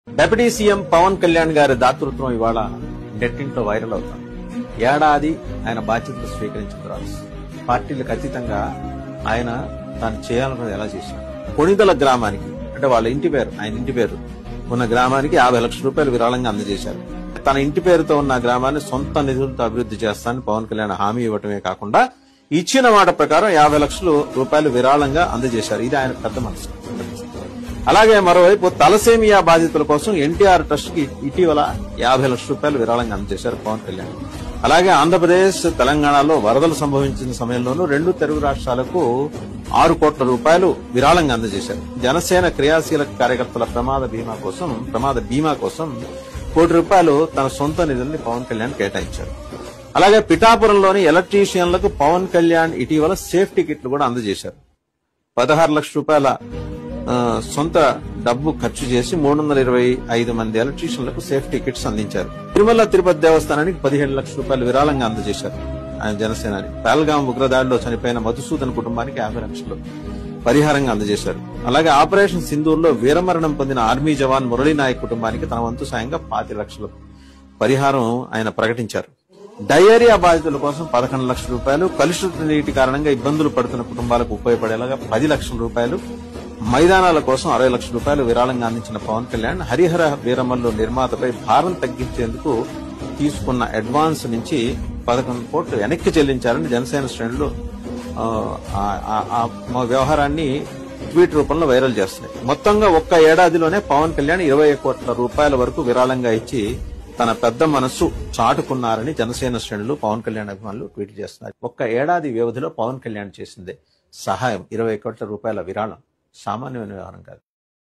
Deputy CM Pawan Kalyan గారి దాతృత్వం ఇవాళ నెట్టింట్లో వైరల్ అవుతాం. ఏడాది ఆయన బాధ్యతలు స్వీకరించిన తర్వాత పార్టీలకు అతీతంగా ఆయన తాను చేయాలన్నది ఎలా చేశారు. కొణిదల గ్రామానికి అంటే వాళ్ళ ఇంటి పేరు ఆయన ఇంటి పేరు ఉన్న గ్రామానికి 50 లక్షల రూపాయలు విరాళంగా అందజేశారు. తన ఇంటి పేరుతో ఉన్న గ్రామాన్ని సొంత నిధులతో అభివృద్ధి చేస్తానని పవన్ కళ్యాణ్ హామీ ఇవ్వటమే కాకుండా ఇచ్చిన మాట ప్రకారం 50 లక్షల రూపాయలు విరాళంగా అందజేశారు. ఇది ఆయన పెద్ద మనసు. అలాగే మరోవైపు తలసేమియా బాధితుల కోసం ఎన్టీఆర్ ట్రస్ట్ కి ఇటీవల 50 లక్షల రూపాయలు విరాళంగా అందజేశారు పవన్ కళ్యాణ్. అలాగే ఆంధ్రప్రదేశ్ తెలంగాణలో వరదలు సంభవించిన సమయంలోనూ 2 తెలుగు రాష్ట్రాలకు 6 కోట్ల రూపాయలు విరాళంగా అందజేశారు. జనసేన క్రియాశీలక కార్యకర్తల ప్రమాద బీమా కోసం 1 కోటి రూపాయలు తన సొంత నిధుల్ని పవన్ కళ్యాణ్ కేటాయించారు. అలాగే పిఠాపురంలోని ఎలక్ట్రీషియన్లకు పవన్ కళ్యాణ్ ఇటీవల సేఫ్టీ కిట్లు కూడా అందజేశారు. 16 లక్షల రూపాయల సొంత డబ్బు ఖర్చు చేసి 325 మంది ఎలక్ట్రీషియన్లకు సేఫ్టీ కిట్స్ అందించారు. తిరుమల తిరుపతి దేవస్థానానికి 17 లక్షల రూపాయలు విరాళంగా అందజేశారు ఆయన జనసేనాని. పహల్గాం ఉగ్రదాడిలో చనిపోయిన మధుసూదన్ కుటుంబానికి 50 లక్షలు పరిహారంగా అందజేశారు. అలాగే ఆపరేషన్ సింధూర్లో వీరమరణం పొందిన ఆర్మీ జవాన్ మురళీనాయక్ కుటుంబానికి తన వంతు సాయంగా 25 లక్షలు పరిహారం ఆయన ప్రకటించారు. డయేరియా బాధితుల కోసం 11 లక్షల రూపాయలు, కలుషిత నీటి కారణంగా ఇబ్బందులు పడుతున్న కుటుంబాలకు ఉపయోగపడేలాగా 10 లక్షల రూపాయలు, మైదానాల కోసం 60 లక్షల రూపాయలు విరాళంగా అందించిన పవన్ కళ్యాణ్ హరిహర వీరమల్లు నిర్మాతపై భారం తగ్గించేందుకు తీసుకున్న అడ్వాన్స్ నుంచి 11 కోట్లు వెనక్కి చెల్లించారని జనసేన శ్రేణులు వ్యవహారాన్ని ట్వీట్ రూపంలో వైరల్ చేస్తున్నాయి. మొత్తంగా ఒక్క ఏడాదిలోనే పవన్ కళ్యాణ్ 20 కోట్ల రూపాయల వరకు విరాళంగా ఇచ్చి తన పెద్ద మనస్సు చాటుకున్నారని జనసేన శ్రేణులు పవన్ కళ్యాణ్ అభిమానులు ట్వీట్ చేస్తున్నారు. ఒక్క ఏడాది వ్యవధిలో పవన్ కళ్యాణ్ చేసిందే సహాయం 20 కోట్ల రూపాయల విరాళం సామాన్యమైన వ్యవహారం కాదు.